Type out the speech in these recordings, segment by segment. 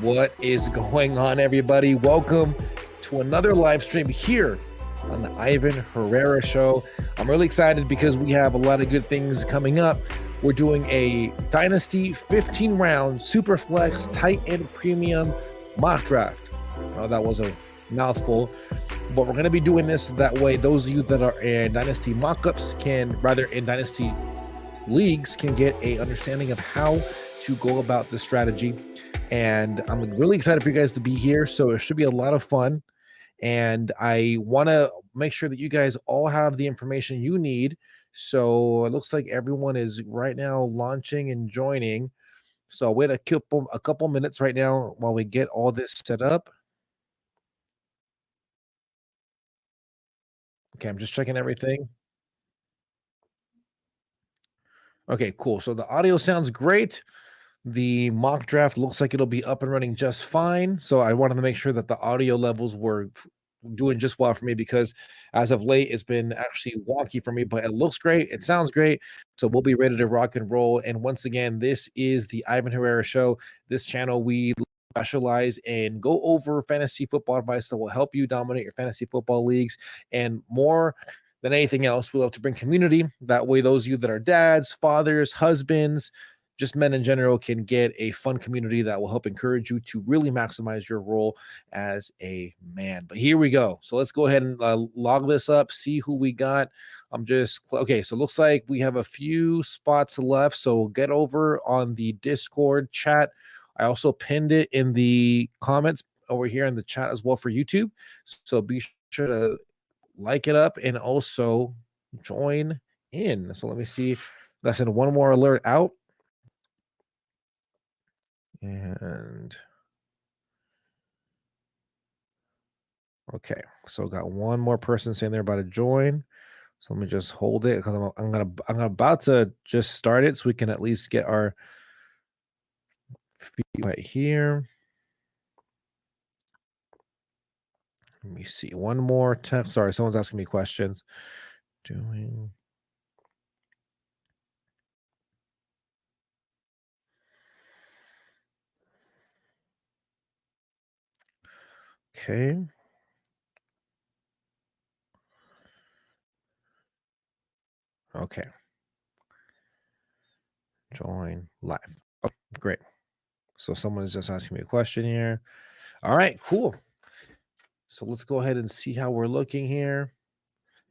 What is going on, everybody? Welcome to another live stream here on the Ivan Herrera Show. I'm really excited because we have a lot of good things coming up. We're doing a Dynasty 15-round Superflex tight end premium mock draft. That was a mouthful, but we're going to be doing this that way those of you that are in Dynasty mockups in Dynasty leagues can get a understanding of how to go about the strategy. And I'm really excited for you guys to be here. So it should be a lot of fun. And I want to make sure that you guys all have the information you need. So it looks like everyone is right now launching and joining. So I'll wait a couple minutes right now while we get all this set up. Okay, I'm just checking everything. Okay, cool. So the audio sounds great. The mock draft looks like it'll be up and running just fine. So I wanted to make sure that the audio levels were doing just well for me, because as of late, it's been actually wonky for me, but it looks great. It sounds great. So we'll be ready to rock and roll. And once again, this is the Ivan Herrera Show. This channel, we specialize and go over fantasy football advice that will help you dominate your fantasy football leagues. And more than anything else, we love to bring community. That way, those of you that are dads, fathers, husbands, just men in general can get a fun community that will help encourage you to really maximize your role as a man. But here we go. So let's go ahead and log this up, see who we got. Okay, so it looks like we have a few spots left. So get over on the Discord chat. I also pinned it in the comments over here in the chat as well for YouTube. So be sure to like it up and also join in. So let me see. Let's send one more alert out. And okay, so got one more person saying they're about to join. So let me just hold it because I'm about to just start it so we can at least get our feet right here. Let me see one more text. Sorry, someone's asking me questions. Okay. Okay. Join live. Oh, great. So someone is just asking me a question here. All right, cool. So let's go ahead and see how we're looking here.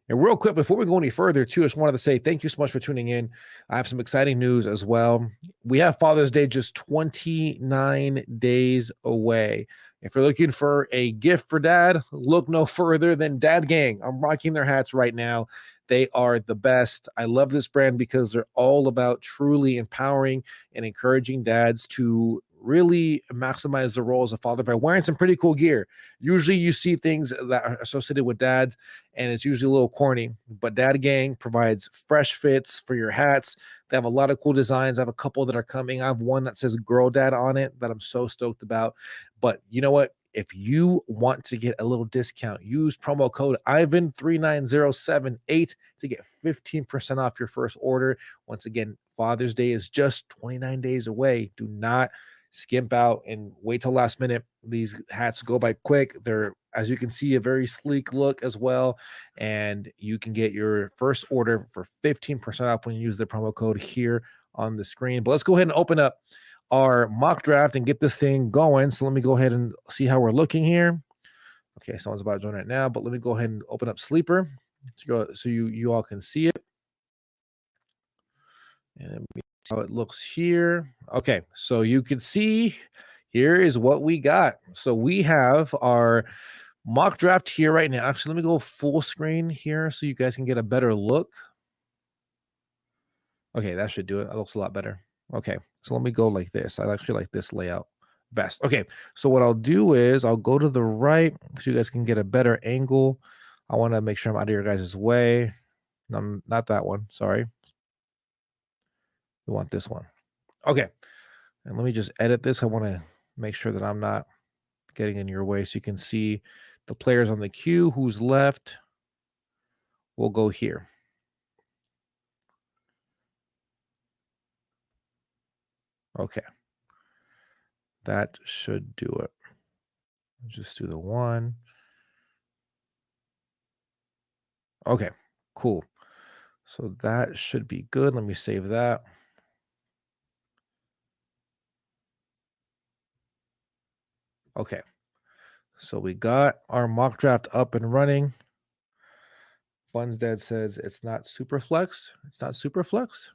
And real quick, before we go any further, too, I just wanted to say thank you so much for tuning in. I have some exciting news as well. We have Father's Day just 29 days away. If you're looking for a gift for dad, look no further than Dad Gang. I'm rocking their hats right now. They are the best. I love this brand because they're all about truly empowering and encouraging dads to really maximize the role as a father by wearing some pretty cool gear. Usually you see things that are associated with dads, and it's usually a little corny, but Dad Gang provides fresh fits for your hats. They have a lot of cool designs. I have a couple that are coming. I have one that says Girl Dad on it that I'm so stoked about. But you know what? If you want to get a little discount, use promo code Ivan39078 to get 15% off your first order. Once again, Father's Day is just 29 days away. Do not skimp out and wait till last minute. These hats go by quick. They're, as you can see, a very sleek look as well. And you can get your first order for 15% off when you use the promo code here on the screen. But let's go ahead and open up our mock draft and get this thing going. So let me go ahead and see how we're looking here. Okay, someone's about to join right now, but let me go ahead and open up Sleeper so you all can see it. And how it looks here. Okay, so you can see here is what we got. So we have our mock draft here right now. Actually, let me go full screen here so you guys can get a better look. Okay, that should do it. That looks a lot better. Okay, so let me go like this. I actually like this layout best. Okay, so what I'll do is I'll go to the right so you guys can get a better angle. I want to make sure I'm out of your guys' way. No, not that one. Sorry. We want this one. Okay. And let me just edit this. I want to make sure that I'm not getting in your way so you can see the players on the queue. Who's left? We'll go here. Okay. That should do it. Just do the 1. Okay, cool. So that should be good. Let me save that. Okay. So we got our mock draft up and running. Fun's Dad says it's not Superflex. It's not Superflex.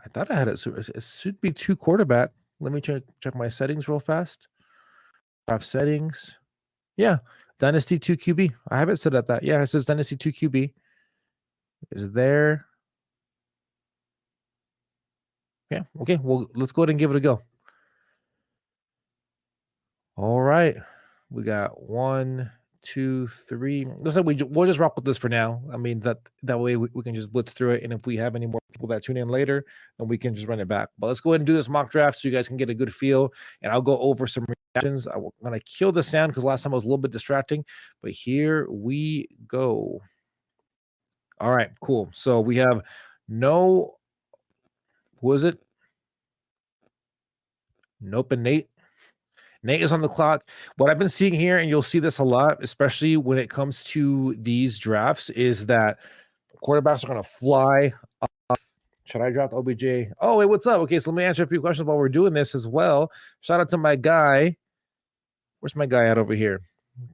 I thought I had it. It should be 2 quarterback. Let me check my settings real fast. Draft settings. Yeah, Dynasty 2 QB. I have it set at that. Yeah, it says Dynasty 2 QB. Is there? Yeah. Okay. Well, let's go ahead and give it a go. All right. We got 1, 2, 3. Looks like we'll just rock with this for now. I mean, that way we can just blitz through it. And if we have any more people that tune in later, then we can just run it back. But let's go ahead and do this mock draft so you guys can get a good feel. And I'll go over some reactions. I'm going to kill the sound because last time it was a little bit distracting. But here we go. All right, cool. So we have who is it? Nope, and Nate. Nate is on the clock. What I've been seeing here, and you'll see this a lot, especially when it comes to these drafts, is that quarterbacks are going to fly off. Should I draft OBJ? Oh, hey, what's up? Okay, so let me answer a few questions while we're doing this as well. Shout out to my guy. Where's my guy at over here?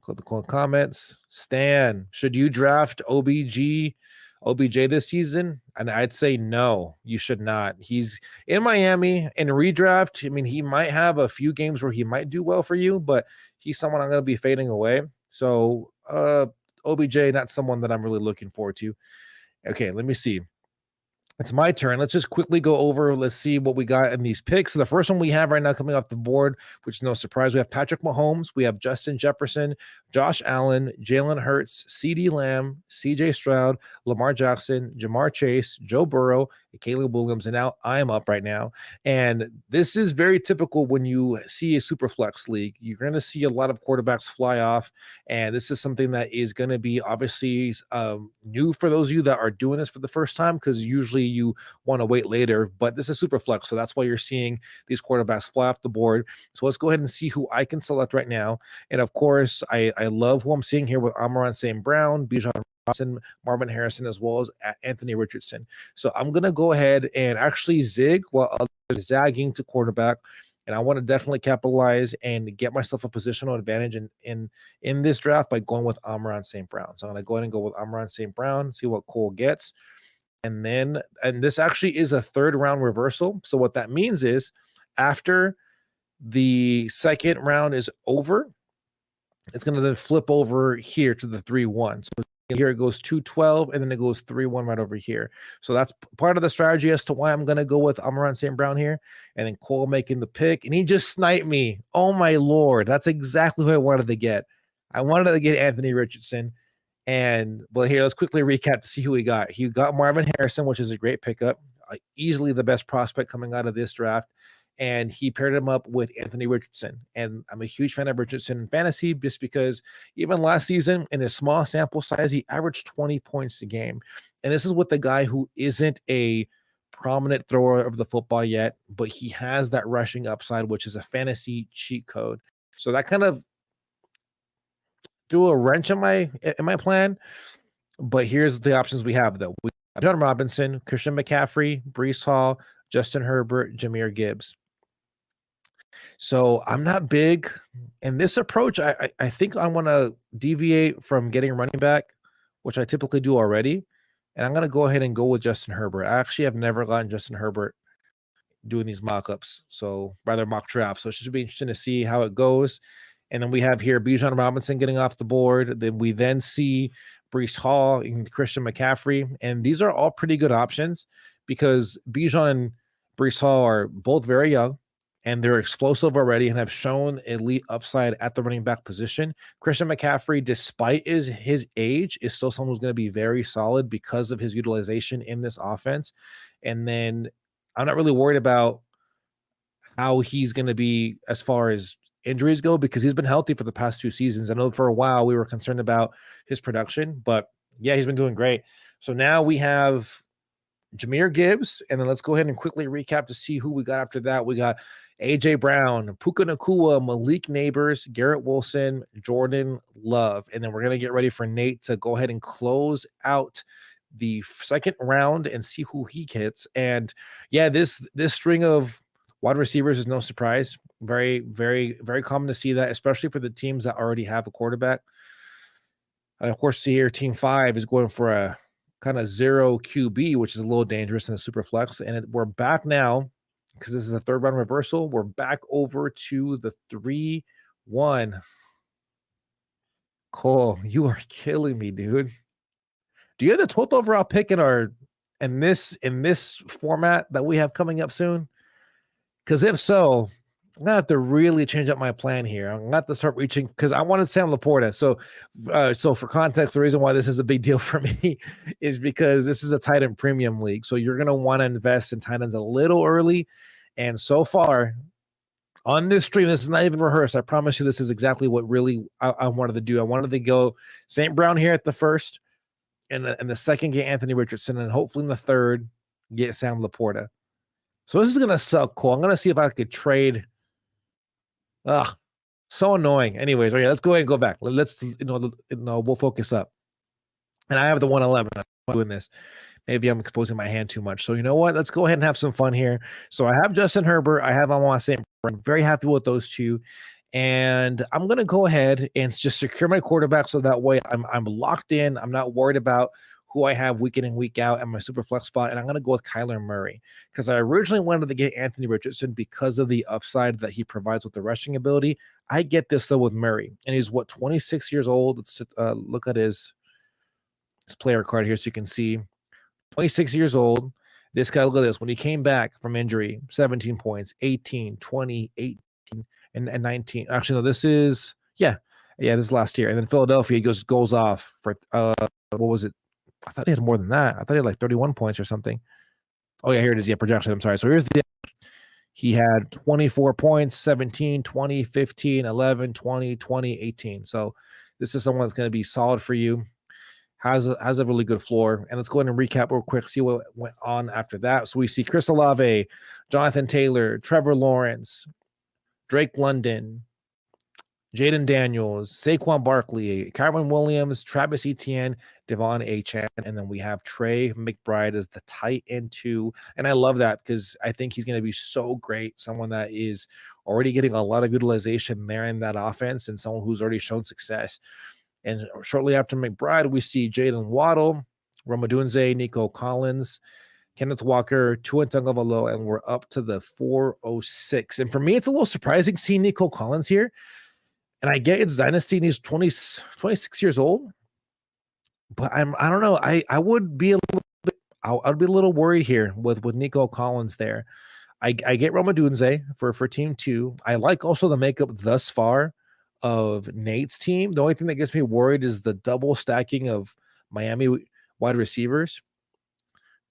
Click the comments. Stan, should you draft OBJ this season? And I'd say no, you should not. He's in Miami in redraft. I mean, he might have a few games where he might do well for you, but he's someone I'm going to be fading away. So OBJ, not someone that I'm really looking forward to. Okay, let me see. It's my turn. Let's just quickly go over. Let's see what we got in these picks. So the first one we have right now coming off the board, which is no surprise, we have Patrick Mahomes, we have Justin Jefferson, Josh Allen, Jalen Hurts, CeeDee Lamb, CJ Stroud, Lamar Jackson, Jamar Chase, Joe Burrow, and Caleb Williams, and now I'm up right now. And this is very typical when you see a Superflex league. You're going to see a lot of quarterbacks fly off, and this is something that is going to be obviously new for those of you that are doing this for the first time, because usually you want to wait later, but this is Superflex, so that's why you're seeing these quarterbacks fly off the board. So let's go ahead and see who I can select right now. And of course, I love who I'm seeing here with Amon-Ra St. Brown, Bijan Robinson, Marvin Harrison, as well as Anthony Richardson. So I'm going to go ahead and actually zig while others zagging to quarterback. And I want to definitely capitalize and get myself a positional advantage in this draft by going with Amon-Ra St. Brown. So I'm going to go ahead and go with Amon-Ra St. Brown, see what Cole gets. And this actually is a 3rd round reversal. So what that means is after the 2nd round is over, it's going to then flip over here to the 3-1. So here it goes 2-12, and then it goes 3-1 right over here. So that's part of the strategy as to why I'm going to go with Amon-Ra St. Brown here. And then Cole making the pick, and he just sniped me. Oh, my Lord. That's exactly who I wanted to get. I wanted to get Anthony Richardson. And well, here, let's quickly recap to see who he got. He got Marvin Harrison, which is a great pickup, easily the best prospect coming out of this draft. And he paired him up with Anthony Richardson. And I'm a huge fan of Richardson in fantasy just because even last season, in a small sample size, he averaged 20 points a game. And this is with the guy who isn't a prominent thrower of the football yet, but he has that rushing upside, which is a fantasy cheat code. So that kind of threw a wrench in my plan, but here's the options we have though. We have John Robinson, Christian McCaffrey, Breece Hall, Justin Herbert, Jahmyr Gibbs. So I'm not big in this approach. I think I want to deviate from getting running back, which I typically do already, and I'm going to go ahead and go with Justin Herbert. I actually have never gotten Justin Herbert doing these mock-ups, so rather mock drafts. So it should be interesting to see how it goes. And then we have here Bijan Robinson getting off the board. Then we see Breece Hall and Christian McCaffrey. And these are all pretty good options because Bijan and Breece Hall are both very young and they're explosive already and have shown elite upside at the running back position. Christian McCaffrey, despite his age, is still someone who's going to be very solid because of his utilization in this offense. And then I'm not really worried about how he's going to be as far as injuries go because he's been healthy for the past 2 seasons. I know for a while we were concerned about his production, but yeah, he's been doing great. So now we have Jahmyr Gibbs, and then let's go ahead and quickly recap to see who we got after that. We got AJ Brown, Puka Nacua, Malik Neighbors, Garrett Wilson, Jordan Love, and then we're gonna get ready for Nate to go ahead and close out the second round and see who he hits. And yeah, this string of wide receivers is no surprise. Very, very, very common to see that, especially for the teams that already have a quarterback. Of course, see here, Team 5 is going for a kind of 0 QB, which is a little dangerous in the Superflex. And we're back now because this is a third round reversal. We're back over to the 3-1. Cole, you are killing me, dude. Do you have the 12th overall pick in this format that we have coming up soon? Because if so, I'm gonna have to really change up my plan here. I'm gonna have to start reaching because I wanted Sam Laporta. So for context, the reason why this is a big deal for me is because this is a tight end premium league. So you're gonna want to invest in tight ends a little early. And so far on this stream, this is not even rehearsed. I promise you, this is exactly what really I wanted to do. I wanted to go St. Brown here at the first, and the second get Anthony Richardson, and hopefully in the third get Sam Laporta. So this is gonna suck, Cole. I'm gonna see if I could trade. Ugh, so annoying. Anyways, okay, let's go ahead and go back. Let's we'll focus up. And I have the 111. I'm doing this. Maybe I'm exposing my hand too much. So you know what? Let's go ahead and have some fun here. So I have Justin Herbert. I have Amon St. Brown. I'm very happy with those two. And I'm gonna go ahead and just secure my quarterback so that way I'm locked in. I'm not worried about who I have week in and week out at my super flex spot. And I'm going to go with Kyler Murray because I originally wanted to get Anthony Richardson because of the upside that he provides with the rushing ability. I get this though with Murray, and he's 26 years old. Let's look at his player card here so you can see 26 years old. This guy, look at this. When he came back from injury, 17 points, 18, 20, 18, and 19. Actually, no, this is, this is last year. And then Philadelphia, he goes off for, what was it? I thought he had more than that. I thought he had like 31 points or something. Oh, yeah, here it is. Yeah, projection. I'm sorry. So here's he had 24 points, 17, 20, 15, 11, 20, 20, 18. So this is someone that's going to be solid for you. Has a really good floor. And let's go ahead and recap real quick, see what went on after that. So we see Chris Olave, Jonathan Taylor, Trevor Lawrence, Drake London, Jaden Daniels, Saquon Barkley, Kyron Williams, Travis Etienne, Devon Achane, and then we have Trey McBride as the tight end 2. And I love that because I think he's going to be so great. Someone that is already getting a lot of utilization there in that offense and someone who's already shown success. And shortly after McBride, we see Jalen Waddle, Romadunze, Nico Collins, Kenneth Walker, Tua Tagovailoa, and we're up to the 406. And for me, it's a little surprising seeing Nico Collins here. And I get it's Dynasty and he's 26 years old. But I don't know. I would be a little bit, I'd be a little worried here with Nico Collins there. I get Romadunze for team 2. I like also the makeup thus far of Nate's team. The only thing that gets me worried is the double stacking of Miami wide receivers.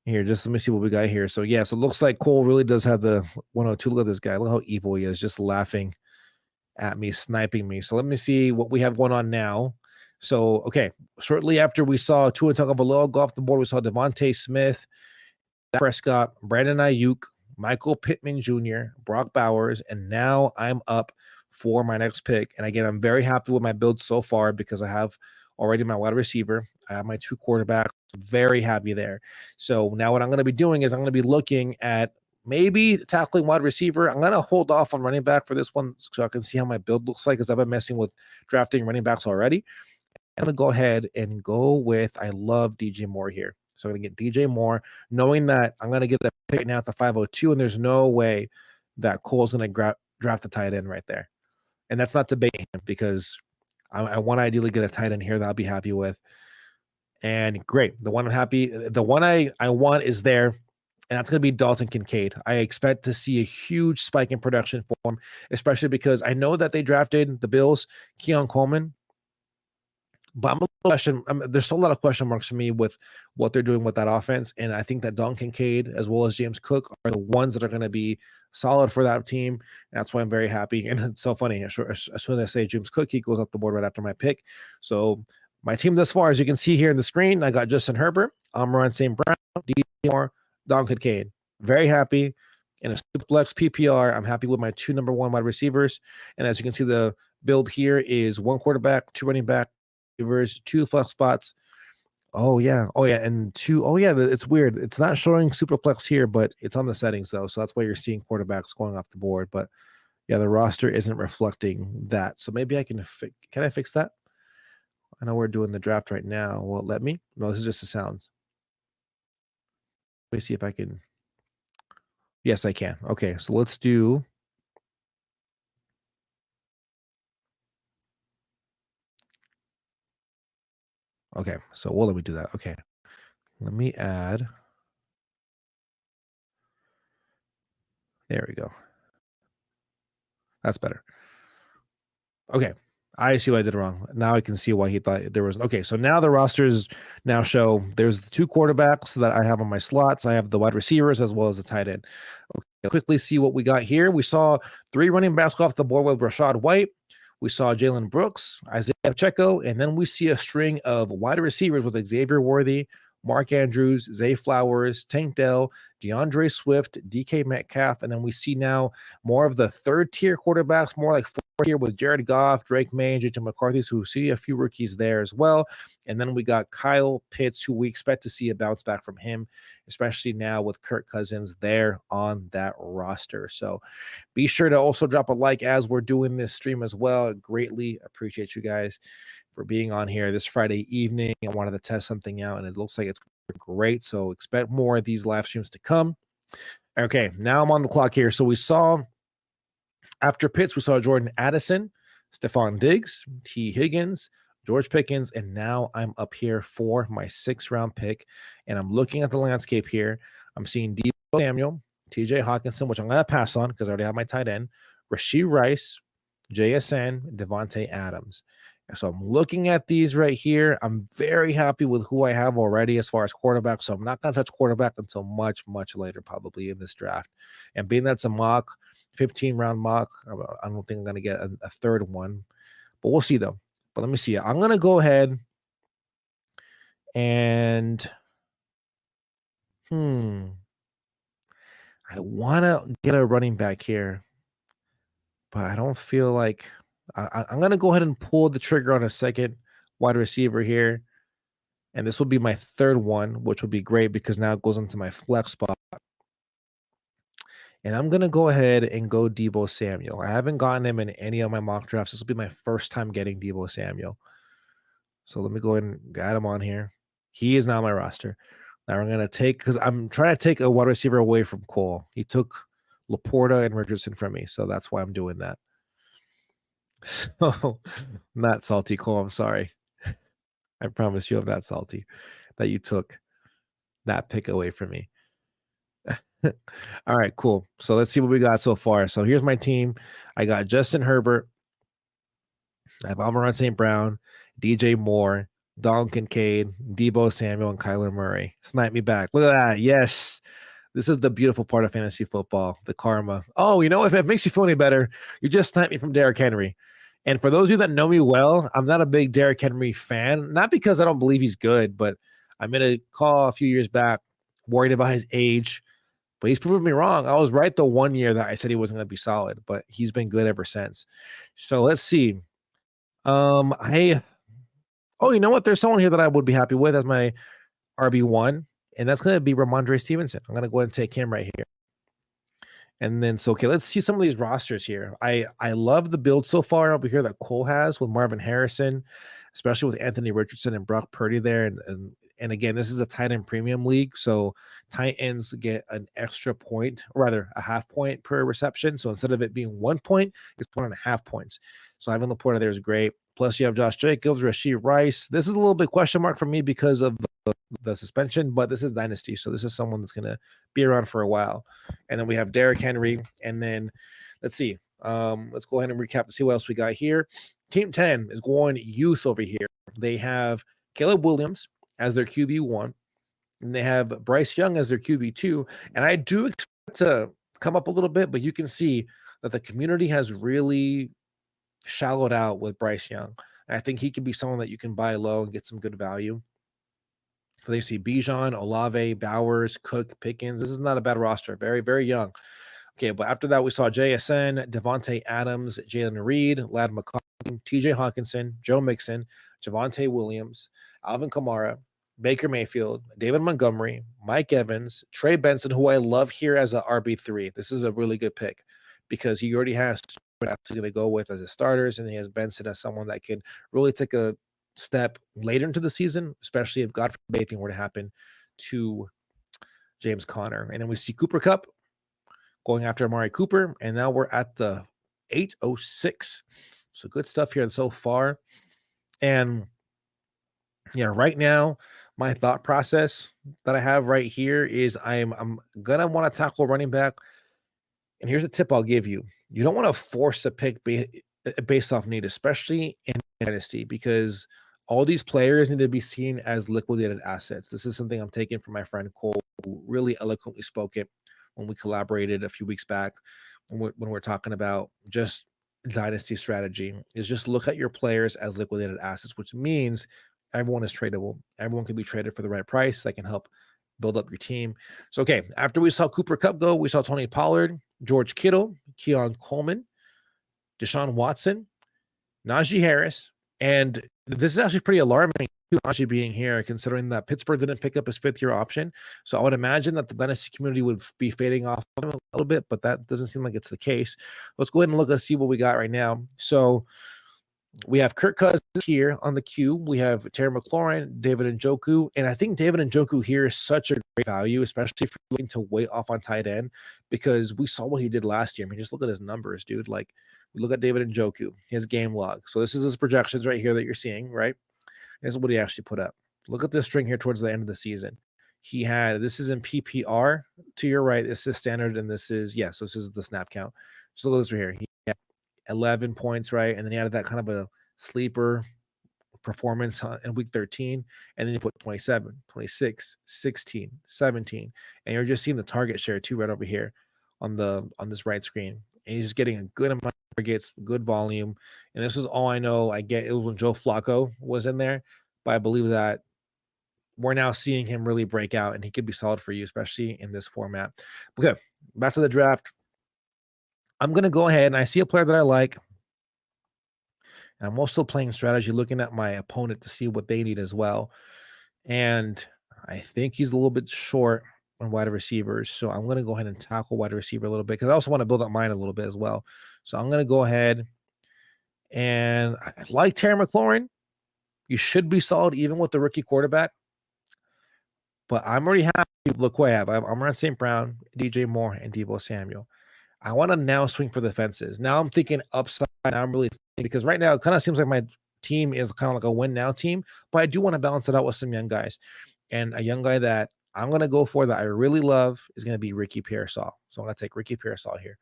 Here, just let me see what we got here. So yeah, so it looks like Cole really does have the 102. Look at this guy. Look how evil he is, just laughing at me, sniping me. So let me see what we have going on now. So, okay, shortly after we saw Tua Tagovailoa go off the board, we saw Devontae Smith, Prescott, Brandon Ayuk, Michael Pittman Jr., Brock Bowers, and now I'm up for my next pick. And again, I'm very happy with my build so far because I have already my wide receiver. I have my 2 quarterbacks. Very happy there. So now what I'm going to be doing is I'm going to be looking at maybe tackling wide receiver. I'm going to hold off on running back for this one so I can see how my build looks like because I've been messing with drafting running backs already. I'm going to go ahead and go with, I love DJ Moore here. So I'm going to get DJ Moore, knowing that I'm going to get a pick now at the 502, and there's no way that Cole's going to draft the tight end right there. And that's not debating him because I want to ideally get a tight end here that I'll be happy with. And great. The one I want is there, and that's going to be Dalton Kincaid. I expect to see a huge spike in production for him, especially because I know that they drafted the Bills, Keon Coleman. But there's still a lot of question marks for me with what they're doing with that offense. And I think that Dalton Kincaid as well as James Cook are the ones that are going to be solid for that team. And that's why I'm very happy. And it's so funny. As soon as I say James Cook, he goes off the board right after my pick. So my team thus far, as you can see here in the screen, I got Justin Herbert, Amon St. Brown, DJ Moore, Don Kincaid. Very happy. In a Superflex PPR, I'm happy with my 2 number 1 wide receivers. And as you can see, the build here is 1 quarterback, 2 running back receivers, 2 flex spots. Oh yeah, and 2. Oh yeah, it's weird. It's not showing Superflex here, but it's on the settings though, so that's why you're seeing quarterbacks going off the board. But yeah, the roster isn't reflecting that. So maybe I can can I fix that? I know we're doing the draft right now. Will it let me? No, this is just the sounds. Let me see if I can. Yes, I can. Okay, so let's do. Okay, so well, let me do that. Okay, let me add. There we go. That's better. Okay. I see what I did wrong. Now I can see why he thought there was. Okay, so now the rosters now show there's the 2 quarterbacks that I have on my slots. I have the wide receivers as well as the tight end. Okay, quickly see what we got here. We saw 3 running backs off the board with Rashad White. We saw Jalen Brooks, Isaiah Pacheco, and then we see a string of wide receivers with Xavier Worthy, Mark Andrews, Zay Flowers, Tank Dell, DeAndre Swift, DK Metcalf, and then we see now more of the 3rd-tier quarterbacks, more like 4th tier with Jared Goff, Drake May, and JJ McCarthy, so we see a few rookies there as well. And then we got Kyle Pitts, who we expect to see a bounce back from him, especially now with Kirk Cousins there on that roster. So be sure to also drop a like as we're doing this stream as well. I greatly appreciate you guys for being on here this Friday evening. I wanted to test something out, and it looks like it's great. So expect more of these live streams to come. Okay, now I'm on the clock here. So we saw after Pitts, we saw Jordan Addison, Stephon Diggs, T. Higgins, George Pickens, and now I'm up here for my 6th round pick. And I'm looking at the landscape here. I'm seeing Deebo Samuel, TJ Hawkinson, which I'm going to pass on because I already have my tight end, Rashee Rice, JSN, Devontae Adams. So I'm looking at these right here. I'm very happy with who I have already as far as quarterback. So I'm not going to touch quarterback until much, much later, probably in this draft. And being that's a mock, 15-round mock, I don't think I'm going to get a 3rd one. But we'll see, though. But let me see. I'm going to go ahead and I want to get a running back here, but I don't feel like I'm going to go ahead and pull the trigger on a 2nd wide receiver here. And this will be my 3rd one, which will be great because now it goes into my flex spot. And I'm going to go ahead and go Deebo Samuel. I haven't gotten him in any of my mock drafts. This will be my first time getting Deebo Samuel. So let me go ahead and add him on here. He is now my roster. Now we're going to take, because I'm trying to take a wide receiver away from Cole. He took Laporta and Richardson from me. So that's why I'm doing that. So, not salty, Cole. I'm sorry. I promise you I'm not salty that you took that pick away from me. All right, cool. So let's see what we got so far. So here's my team. I got Justin Herbert. I have Amon St. Brown, DJ Moore, Don Kincaid, Deebo Samuel, and Kyler Murray. Snipe me back. Look at that. Yes. This is the beautiful part of fantasy football, the karma. Oh, you know, if it makes you feel any better, you just sniped me from Derrick Henry. And for those of you that know me well, I'm not a big Derrick Henry fan, not because I don't believe he's good, but I made a call a few years back, worried about his age, but he's proven me wrong. I was right the one year that I said he wasn't going to be solid, but he's been good ever since. So let's see. You know what? There's someone here that I would be happy with as my RB1, and that's going to be Ramondre Stevenson. I'm going to go ahead and take him right here. And then, okay, let's see some of these rosters here. I love the build so far over here that Cole has with Marvin Harrison, especially with Anthony Richardson and Brock Purdy there. And again, this is a tight end premium league, so tight ends get an extra point, or rather a half point per reception. So instead of it being 1 point, it's 1.5 points. So having Laporta there is great. Plus, you have Josh Jacobs, Rashee Rice. This is a little bit question mark for me because of the suspension, but this is Dynasty, so this is someone that's going to be around for a while. And then we have Derrick Henry, and then let's see. Let's go ahead and recap to see what else we got here. Team 10 is going youth over here. They have Caleb Williams as their QB1, and they have Bryce Young as their QB2. And I do expect to come up a little bit, but you can see that the community has really shallowed out with Bryce Young. I think he can be someone that you can buy low and get some good value. Then you see Bijan, Olave, Bowers, Cook, Pickens. This is not a bad roster. Very, very young. Okay, but after that, we saw JSN, Devontae Adams, Jalen Reed, Lad McCollum, TJ Hawkinson, Joe Mixon, Javonte Williams, Alvin Kamara, Baker Mayfield, David Montgomery, Mike Evans, Trey Benson, who I love here as a RB3. This is a really good pick because he already has that's going to go with as his starters, and he has Benson as someone that can really take a step later into the season, especially if God forbid anything were to happen to James Conner. And then we see Cooper Kupp going after Amari Cooper, and now we're at the 806. So good stuff here so far. And yeah, right now, my thought process that I have right here is I'm gonna want to tackle running back. And here's a tip I'll give you. You don't want to force a pick based off need, especially in Dynasty, because all these players need to be seen as liquidated assets. This is something I'm taking from my friend Cole, who really eloquently spoke it when we collaborated a few weeks back when we're talking about just Dynasty strategy, is just look at your players as liquidated assets, which means everyone is tradable. Everyone can be traded for the right price that can help build up your team. So, okay, after we saw Cooper Kupp go, we saw Tony Pollard, George Kittle, Keon Coleman, Deshaun Watson, Najee Harris, and this is actually pretty alarming, Najee being here, considering that Pittsburgh didn't pick up his fifth-year option. So I would imagine that the Dynasty community would be fading off a little bit, but that doesn't seem like it's the case. Let's go ahead and look. Let's see what we got right now. So we have Kirk Cousins here on the queue. We have Terry McLaurin, David Njoku, and I think David Njoku here is such a great value, especially if you're looking to wait off on tight end, because we saw what he did last year. I mean, just look at his numbers, dude. Like, we look at David Njoku, his game log. So this is his projections right here that you're seeing, right? This is what he actually put up. Look at this string here towards the end of the season. He had, this is in PPR to your right. This is standard, and this is, yes, this is the snap count. So look right here. He had 11 points, right? And then he had that kind of a sleeper performance in week 13. And then you put 27, 26, 16, 17. And you're just seeing the target share too right over here on this right screen. And he's just getting a good amount of targets, good volume. And this was all I know. I get it was when Joe Flacco was in there, but I believe that we're now seeing him really break out, and he could be solid for you, especially in this format. Okay, back to the draft. I'm going to go ahead, and I see a player that I like. And I'm also playing strategy, looking at my opponent to see what they need as well. And I think he's a little bit short on wide receivers. So I'm going to go ahead and tackle wide receiver a little bit, because I also want to build up mine a little bit as well. So I'm going to go ahead, and I like Terry McLaurin. You should be solid even with the rookie quarterback. But I'm already happy. Look who I have. I'm around St. Brown, DJ Moore, and Deebo Samuel. I want to now swing for the fences. Now I'm thinking upside. I'm really thinking, because right now it kind of seems like my team is kind of like a win now team, but I do want to balance it out with some young guys. And a young guy that I'm going to go for that I really love is going to be Ricky Pearsall. So I'm going to take Ricky Pearsall here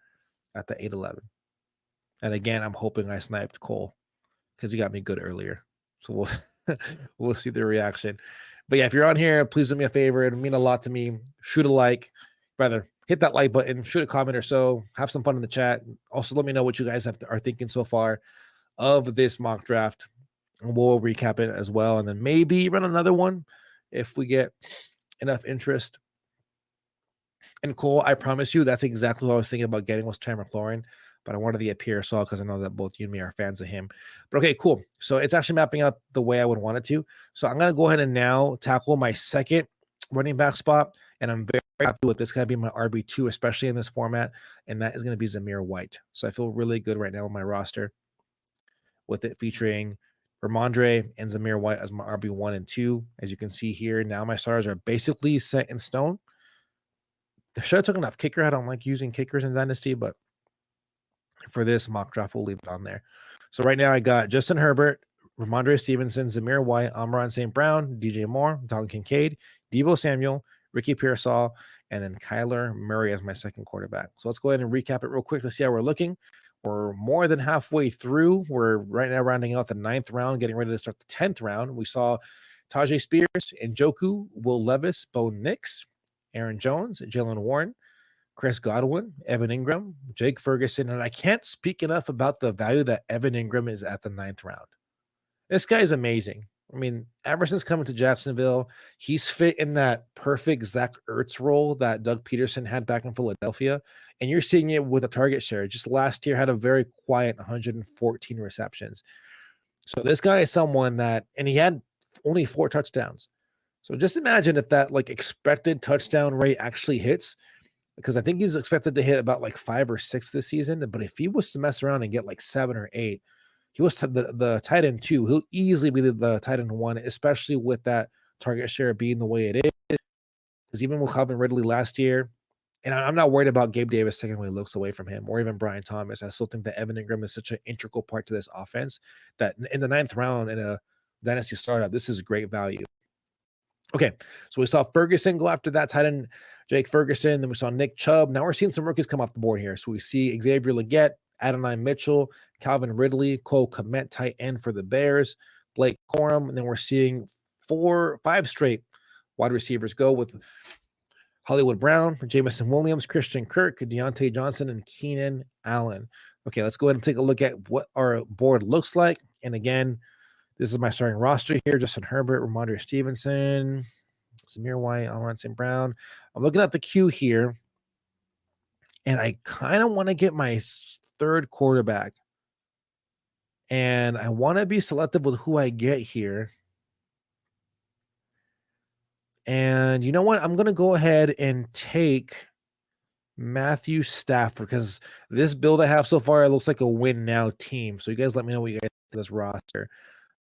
at the 8-11. And again, I'm hoping I sniped Cole, because you got me good earlier. So we'll see the reaction. But yeah, if you're on here, please do me a favor. It would mean a lot to me. Shoot a like, rather hit that like button, shoot a comment or so, have some fun in the chat. Also, let me know what you guys are thinking so far of this mock draft, and we'll recap it as well. And then maybe run another one if we get enough interest. And Cole, I promise you, that's exactly what I was thinking about getting was Terry McLaurin, but I wanted to get Pearsall because I know that both you and me are fans of him. But okay, cool. So it's actually mapping out the way I would want it to. So I'm going to go ahead and now tackle my second running back spot, and I'm very happy with this. Going to be my RB2, especially in this format, and that is going to be Zamir White. So I feel really good right now with my roster, with it featuring Ramondre and Zamir White as my RB1 and 2. As you can see here, now my stars are basically set in stone. I should have taken off kicker. I don't like using kickers in Dynasty, but for this mock draft, we'll leave it on there. So right now I got Justin Herbert, Ramondre Stevenson, Zamir White, Amon-Ra St. Brown, DJ Moore, Dalton Kincaid, Deebo Samuel, Ricky Pearsall, and then Kyler Murray as my second quarterback. So let's go ahead and recap it real quick. Let's see how we're looking. We're more than halfway through. We're right now rounding out the 9th round, getting ready to start the 10th round. We saw Tajay Spears, Njoku, Will Levis, Bo Nix, Aaron Jones, Jalen Warren, Chris Godwin, Evan Ingram, Jake Ferguson, and I can't speak enough about the value that Evan Ingram is at the 9th round. This guy is amazing. I mean, ever since coming to Jacksonville, he's fit in that perfect Zach Ertz role that Doug Peterson had back in Philadelphia. And you're seeing it with a target share. Just last year had a very quiet 114 receptions. So this guy is someone that, and he had only 4 touchdowns. So just imagine if that like expected touchdown rate actually hits, because I think he's expected to hit about like 5 or 6 this season. But if he was to mess around and get like 7 or 8, he was the tight end 2. He'll easily be the tight end 1, especially with that target share being the way it is. Because even with Calvin Ridley last year, and I'm not worried about Gabe Davis taking away looks away from him, or even Brian Thomas. I still think that Evan Ingram is such an integral part to this offense that in the 9th round in a Dynasty startup, this is great value. Okay, so we saw Ferguson go after that tight end, Jake Ferguson. Then we saw Nick Chubb. Now we're seeing some rookies come off the board here. So we see Xavier Legette, Adonai Mitchell, Calvin Ridley, Cole Kmet, tight end for the Bears, Blake Corum. And then we're seeing 5 straight wide receivers go with Hollywood Brown, Jamison Williams, Christian Kirk, Deontay Johnson, and Keenan Allen. Okay, let's go ahead and take a look at what our board looks like. And again, this is my starting roster here. Justin Herbert, Ramondre Stevenson, Zamir White, Amon St. Brown. I'm looking at the queue here, and I kind of want to get my 3rd quarterback. And I want to be selective with who I get here. And you know what? I'm going to go ahead and take Matthew Stafford, because this build I have so far, it looks like a win now team. So you guys let me know what you guys think of this roster.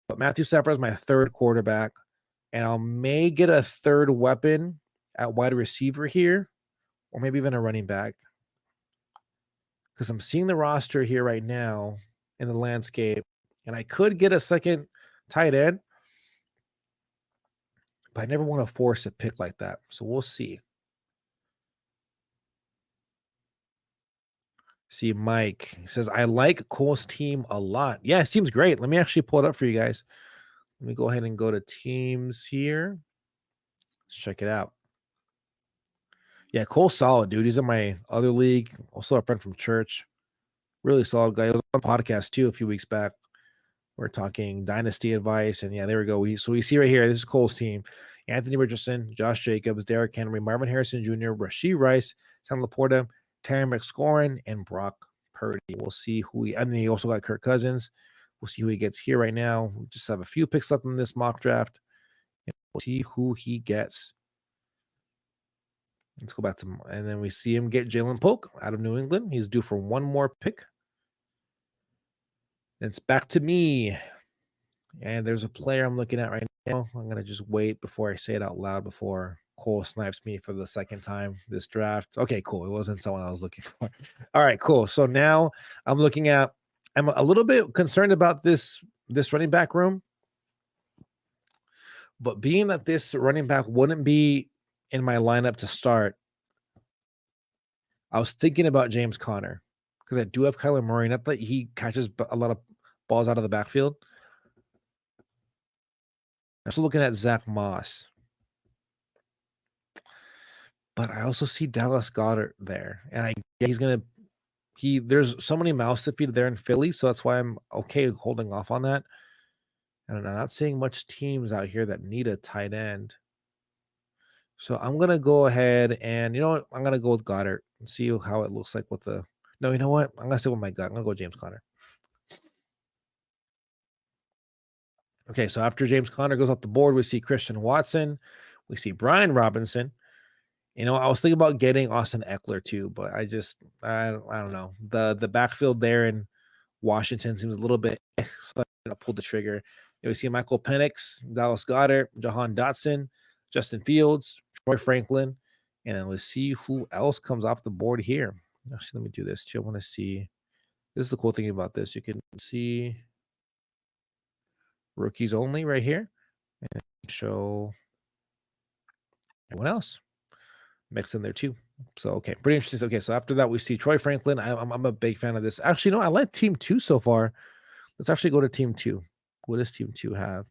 But Matthew Stafford is my 3rd quarterback, and I may get a 3rd weapon at wide receiver here, or maybe even a running back, because I'm seeing the roster here right now in the landscape, and I could get a 2nd tight end, but I never want to force a pick like that. So we'll see. See, Mike says, I like Cole's team a lot. Yeah, it seems great. Let me actually pull it up for you guys. Let me go ahead and go to teams here. Let's check it out. Yeah, Cole's solid, dude. He's in my other league. Also a friend from church. Really solid guy. He was on a podcast too a few weeks back. We're talking Dynasty advice. And yeah, there we go. So we see right here, this is Cole's team. Anthony Richardson, Josh Jacobs, Derrick Henry, Marvin Harrison Jr., Rashee Rice, Sam Laporta, Terry McScorin, and Brock Purdy. We'll see who and then he also got Kirk Cousins. We'll see who he gets here right now. We just have a few picks left in this mock draft. And we'll see who he gets. Let's go back to him. And then we see him get Jalen Polk out of New England. He's due for one more pick. It's back to me. And there's a player I'm looking at right now. I'm going to just wait before I say it out loud before Cole snipes me for the 2nd time this draft. Okay, cool. It wasn't someone I was looking for. All right, cool. So now I'm looking at, I'm a little bit concerned about this running back room. But being that this running back wouldn't be in my lineup to start, I was thinking about James Conner, because I do have Kyler Murray. Not that he catches a lot of balls out of the backfield. I'm still looking at Zach Moss. But I also see Dallas Goedert there. And there's so many mouths to feed there in Philly, so that's why I'm okay holding off on that. And I'm not seeing much teams out here that need a tight end. So I'm going to go ahead and, you know what? I'm going to go with Goddard and see how it looks like with the – no, you know what? I'm going to stay with my gut. I'm going to go James Conner. Okay, so after James Conner goes off the board, we see Christian Watson. We see Brian Robinson. You know, I was thinking about getting Austin Eckler too, but I don't know. The backfield there in Washington seems a little bit – so I'm going to pull the trigger. And we see Michael Penix, Dallas Goedert, Jahan Dotson, Justin Fields, Troy Franklin, and then let's see who else comes off the board here. Actually, let me do this too. I want to see. This is the cool thing about this. You can see rookies only right here, and show everyone else mixed in there too. So, okay, pretty interesting. Okay, so after that, we see Troy Franklin. I'm a big fan of this. Actually, no, I like Team 2 so far. Let's actually go to Team 2. What does Team 2 have?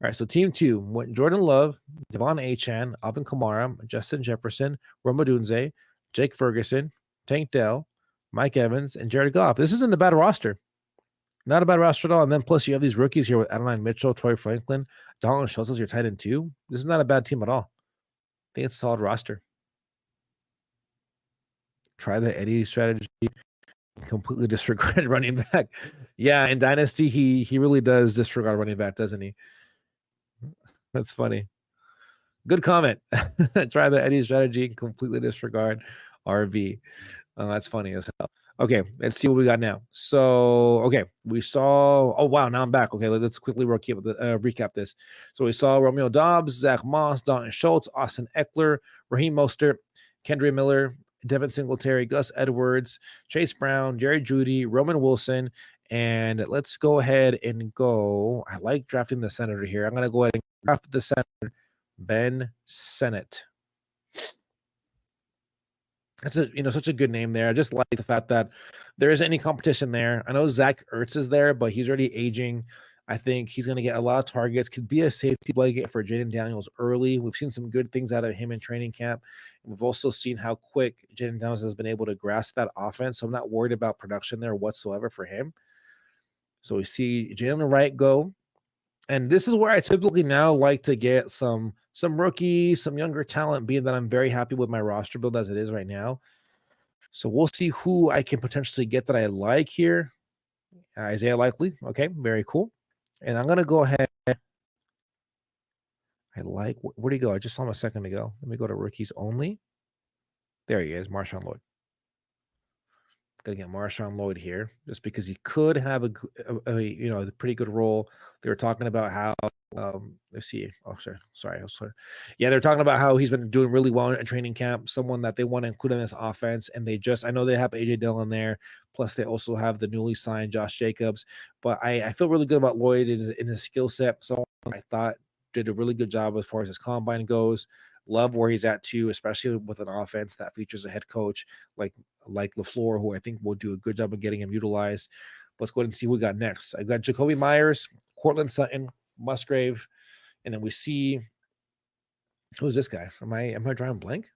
All right, so Team 2, Jordan Love, Devon Achane, Alvin Kamara, Justin Jefferson, Rome Odunze, Jake Ferguson, Tank Dell, Mike Evans, and Jared Goff. This isn't a bad roster. Not a bad roster at all. And then plus you have these rookies here with Adeline Mitchell, Troy Franklin, Dalton Schultz as your tight end too. This is not a bad team at all. I think it's a solid roster. Try the Eddie strategy. Completely disregarded running back. Yeah, in Dynasty, he really does disregard running back, doesn't he? That's funny. Good comment. Try the Eddie strategy, completely disregard RV. That's funny as hell. Okay, let's see what we got now. So, okay, we saw. Oh wow, now I'm back. Okay, let's quickly recap this. So we saw Romeo Dobbs, Zach Moss, Dalton Schultz, Austin Eckler, Raheem Mostert, Kendra Miller, Devin Singletary, Gus Edwards, Chase Brown, Jerry Jeudy, Roman Wilson, and let's go ahead and go. I like drafting the senator here. I'm gonna go ahead and draft the senator, Ben Sennett. That's such a good name there. I just like the fact that there isn't any competition there. I know Zach Ertz is there, but he's already aging. I think he's going to get a lot of targets. Could be a safety blanket for Jaden Daniels early. We've seen some good things out of him in training camp. We've also seen how quick Jaden Daniels has been able to grasp that offense. So I'm not worried about production there whatsoever for him. So we see Jalen Wright go. And this is where I typically now like to get some rookies, some younger talent, being that I'm very happy with my roster build as it is right now. So we'll see who I can potentially get that I like here. Isaiah Likely. Okay, very cool. And I'm going to go ahead. Where'd he go? I just saw him a second ago. Let me go to rookies only. There he is, Marshawn Lloyd. Gonna get Marshawn Lloyd here just because he could have a pretty good role. They were talking about how let's see. Oh, sorry. Yeah, they're talking about how he's been doing really well in training camp. Someone that they want to include in this offense, and I know they have AJ Dillon there. Plus, they also have the newly signed Josh Jacobs. But I feel really good about Lloyd in his skill set. Someone I thought did a really good job as far as his combine goes. Love where he's at too, especially with an offense that features a head coach like LaFleur, who I think will do a good job of getting him utilized. Let's go ahead and see who we got next. I got Jacoby Myers, Cortland Sutton, Musgrave, and then we see who's this guy? Am I drawing blank?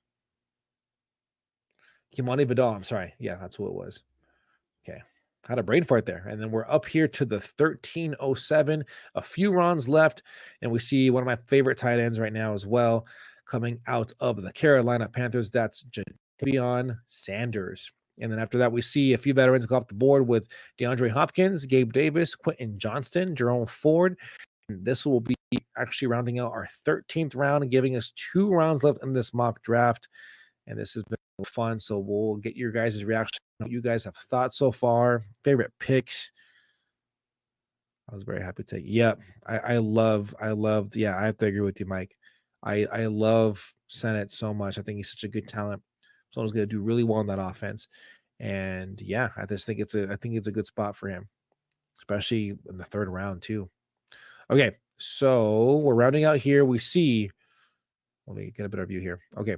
Kimani Vidal. I'm sorry. Yeah, that's who it was. Okay. Had a brain fart there. And then we're up here to the 1307. A few rounds left. And we see one of my favorite tight ends right now as well, coming out of the Carolina Panthers. That's Javion Sanders. And then after that, we see a few veterans go off the board with DeAndre Hopkins, Gabe Davis, Quentin Johnston, Jerome Ford. And this will be actually rounding out our 13th round and giving us 2 rounds left in this mock draft. And this has been fun. So we'll get your guys' reaction. What you guys have thought so far. Favorite picks. I was very happy to. Yep. I love. Yeah, I have to agree with you, Mike. I love Sennett so much. I think he's such a good talent. Someone's going to do really well in that offense. And yeah, I just think it's a good spot for him, especially in the 3rd round too. Okay, so we're rounding out here. We see. Let me get a better view here. Okay.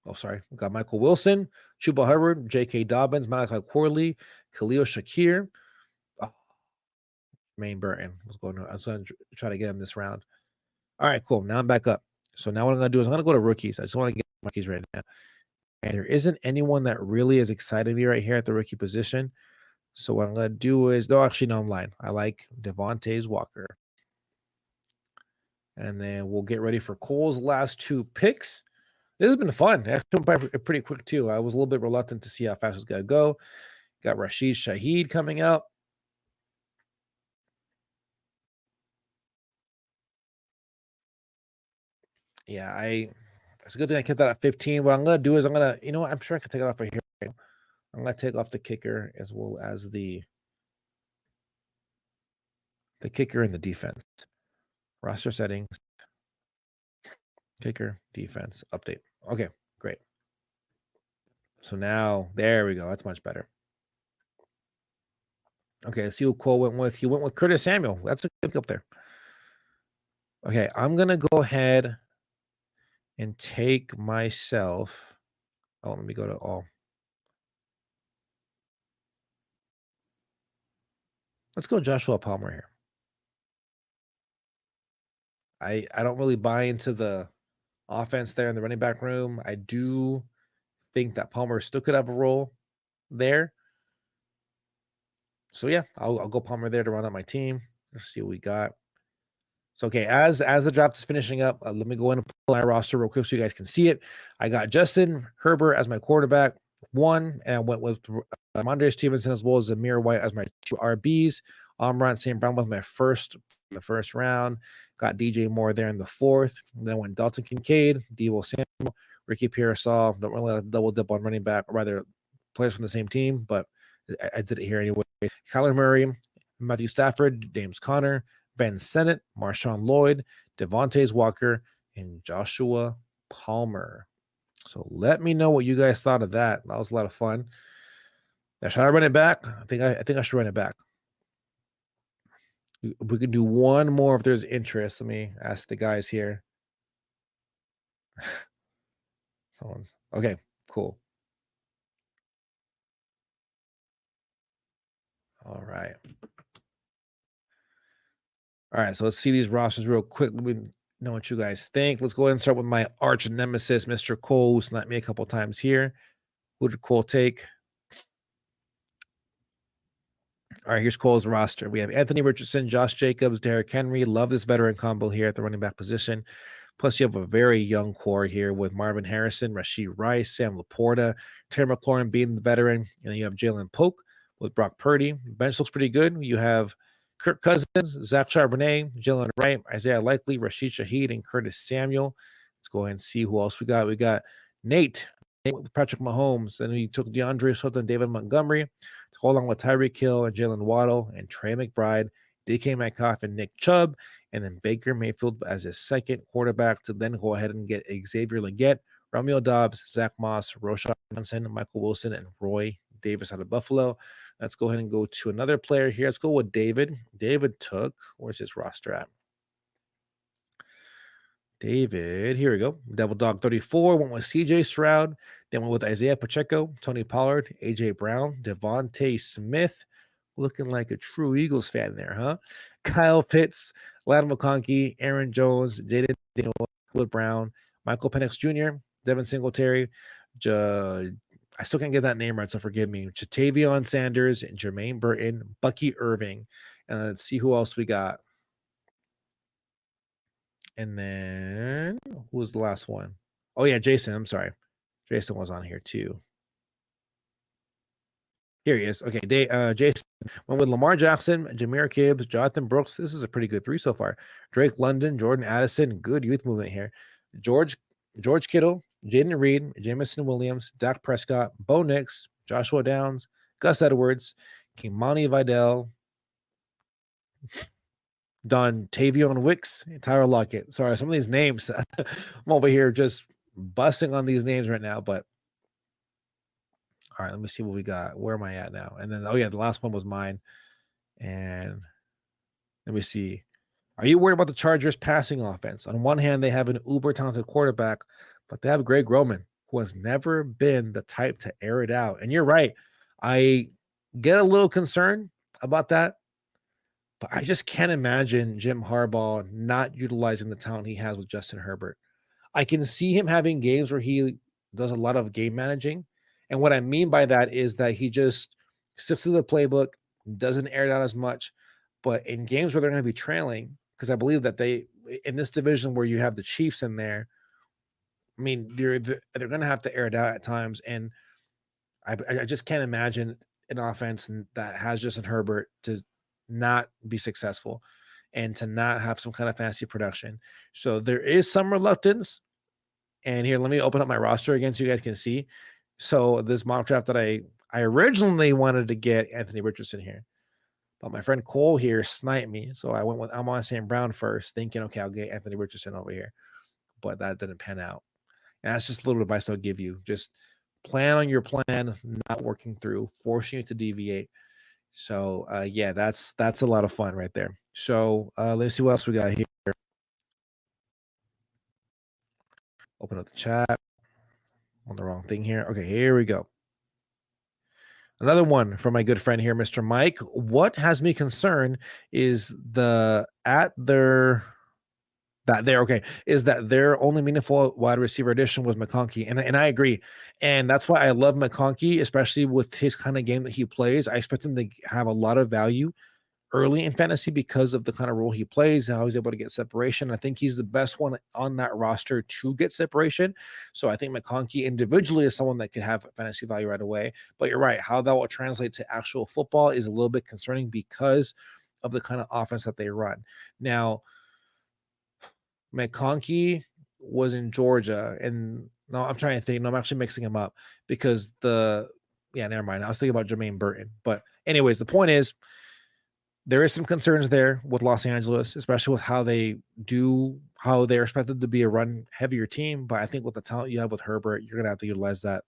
Oh, sorry. We got Michael Wilson, Chuba Hubbard, J.K. Dobbins, Malachi Corley, Khalil Shakir. Oh, Maine Burton was going to. I was going to try to get him this round. All right, cool. Now I'm back up. So now what I'm going to do is I'm going to go to rookies. I just want to get rookies right now. And there isn't anyone that really is excited me right here at the rookie position. So what I'm going to do is, no, I'm lying. I like Devontae Walker. And then we'll get ready for Cole's last 2 picks. This has been fun. It went by pretty quick, too. I was a little bit reluctant to see how fast it was going to go. Got Rashid Shaheed coming out. Yeah, it's a good thing I kept that at 15. What I'm going to do is I'm sure I can take it off right here. I'm going to take off the kicker as well as the kicker and the defense. Roster settings. Kicker, defense, update. Okay, great. So now, there we go. That's much better. Okay, let's see who Cole went with. He went with Curtis Samuel. That's a good pick up there. Okay, I'm going to go ahead and take myself. Oh, let me go to all. Let's go Joshua Palmer here. I don't really buy into the offense there in the running back room. I do think that Palmer still could have a role. there. So yeah, I'll go Palmer there to run out my team. Let's see what we got. So okay, as the draft is finishing up, let me go in and pull my roster real quick so you guys can see it. I got Justin Herbert as my quarterback, 1, and I went with Ramondre Stevenson as well as Zamir White as my 2 RBs. Amon St. Brown was my first in the first round. Got DJ Moore there in the 4th. And then went Dalton Kincaid, Deebo Samuel, Ricky Pearsall. Don't really like double dip on running back, or rather players from the same team, but I did it here anyway. Kyler Murray, Matthew Stafford, James Conner, Ben Sennett, Marshawn Lloyd, Devontae Walker, and Joshua Palmer. So let me know what you guys thought of that. That was a lot of fun. Now, should I run it back? I think I should run it back. We could do one more if there's interest. Let me ask the guys here. Someone's okay, cool. All right. All right, so let's see these rosters real quick. Let me know what you guys think. Let's go ahead and start with my arch nemesis, Mr. Cole, who sniped me a couple times here. Who did Cole take? All right, here's Cole's roster. We have Anthony Richardson, Josh Jacobs, Derrick Henry. Love this veteran combo here at the running back position. Plus, you have a very young core here with Marvin Harrison, Rashee Rice, Sam Laporta, Terry McLaurin being the veteran. And then you have Jalen Polk with Brock Purdy. Bench looks pretty good. You have Kirk Cousins, Zach Charbonnet, Jalen Wright, Isaiah Likely, Rashid Shaheed, and Curtis Samuel. Let's go ahead and see who else we got. We got Nate with Patrick Mahomes. Then we took DeAndre Swift and David Montgomery to hold on with Tyreek Hill and Jalen Waddle and Trey McBride, DK Metcalf, and Nick Chubb. And then Baker Mayfield as his second quarterback to then go ahead and get Xavier Legette, Romeo Doubs, Zach Moss, Roshan Johnson, Michael Wilson, and Roy Davis out of Buffalo. Let's go ahead and go to another player here. Let's go with David. David took, where's his roster at? David, here we go. Devil Dog 34 went with CJ Stroud. Then went with Isaiah Pacheco, Tony Pollard, AJ Brown, Devontae Smith. Looking like a true Eagles fan there, huh? Kyle Pitts, Ladon McConkey, Aaron Jones, Jaden Daniel, Brown, Michael Penix Jr., Devin Singletary, I still can't get that name right, so forgive me. Jatavion Sanders, and Jermaine Burton, Bucky Irving. And let's see who else we got. And then who was the last one? Oh, yeah, Jason. I'm sorry. Jason was on here too. Here he is. Okay, Jason went with Lamar Jackson, Jahmyr Gibbs, Jonathan Brooks. This is a pretty good 3 so far. Drake London, Jordan Addison. Good youth movement here. George Kittle, Jaden Reed, Jamison Williams, Dak Prescott, Bo Nix, Joshua Downs, Gus Edwards, Kimani Vidal, Don Tavion Wicks, Tyler Lockett. Sorry, some of these names. I'm over here just busting on these names right now, but all right, let me see what we got. Where am I at now? And then, oh yeah, the last one was mine. And let me see. Are you worried about the Chargers passing offense? On one hand, they have an uber talented quarterback, but they have Greg Roman, who has never been the type to air it out. And you're right. I get a little concerned about that, but I just can't imagine Jim Harbaugh not utilizing the talent he has with Justin Herbert. I can see him having games where he does a lot of game managing. And what I mean by that is that he just sifts through the playbook, doesn't air it out as much. But in games where they're going to be trailing, because I believe that they, in this division where you have the Chiefs in there, I mean, they're going to have to air it out at times. And I just can't imagine an offense that has Justin Herbert to not be successful and to not have some kind of fantasy production. So there is some reluctance. And here, let me open up my roster again so you guys can see. So this mock draft that I originally wanted to get Anthony Richardson here, but my friend Cole here sniped me. So I went with Amon St. Brown first, thinking, okay, I'll get Anthony Richardson over here. But that didn't pan out. And that's just a little advice I'll give you. Just plan on your plan not working through, forcing you to deviate. So yeah, that's a lot of fun right there. So let's see what else we got here. Open up the chat. On the wrong thing here. Okay, here we go. Another one from my good friend here, Mr. Mike. What has me concerned is the Is that their only meaningful wide receiver addition was McConkey, and I agree, and that's why I love McConkey, especially with his kind of game that he plays. I expect him to have a lot of value early in fantasy because of the kind of role he plays, how he's able to get separation. I think he's the best one on that roster to get separation. So I think McConkey individually is someone that could have fantasy value right away. But you're right, how that will translate to actual football is a little bit concerning because of the kind of offense that they run. Now, McConkey was in Georgia, and no, I'm trying to think. No, I'm actually mixing him up because never mind. I was thinking about Jermaine Burton. But anyways, the point is, there is some concerns there with Los Angeles, especially with how they're expected to be a run heavier team. But I think with the talent you have with Herbert, you're gonna have to utilize that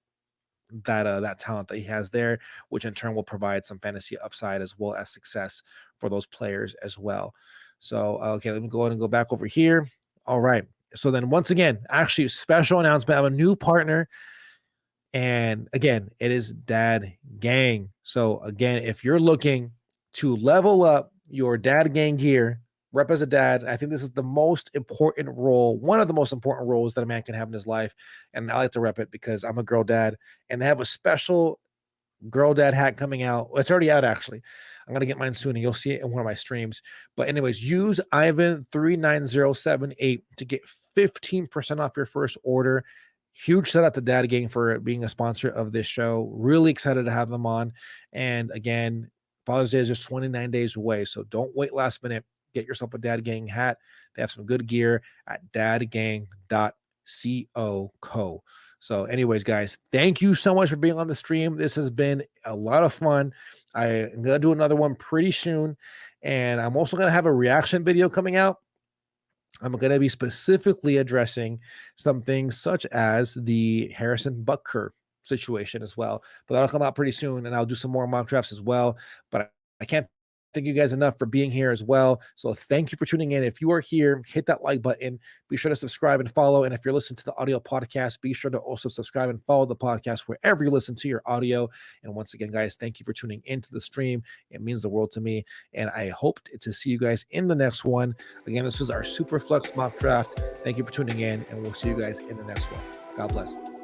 talent that he has there, which in turn will provide some fantasy upside as well as success for those players as well. So okay, let me go ahead and go back over here. All right. So then once again, actually special announcement. I have a new partner. And again, it is Dad Gang. So again, if you're looking to level up your Dad Gang gear, rep as a dad, I think this is the most important role, one of the most important roles that a man can have in his life. And I like to rep it because I'm a girl dad, and they have a special girl dad hat coming out. It's already out, actually. I'm going to get mine soon, and you'll see it in one of my streams. But anyways, use Ivan39078 to get 15% off your first order. Huge shout out to Dad Gang for being a sponsor of this show. Really excited to have them on. And again, Father's Day is just 29 days away, so don't wait last minute. Get yourself a Dad Gang hat. They have some good gear at dadgang.co. So anyways, guys, thank you so much for being on the stream. This has been a lot of fun. I'm going to do another one pretty soon, and I'm also going to have a reaction video coming out. I'm going to be specifically addressing some things such as the Harrison Butker situation as well, but that'll come out pretty soon, and I'll do some more mock drafts as well. But I can't thank you guys enough for being here as well. So thank you for tuning in. If you are here, hit that like button. Be sure to subscribe and follow. And if you're listening to the audio podcast, be sure to also subscribe and follow the podcast wherever you listen to your audio. And once again, guys, thank you for tuning into the stream. It means the world to me. And I hope to see you guys in the next one. Again, this was our Superflex mock draft. Thank you for tuning in, and we'll see you guys in the next one. God bless.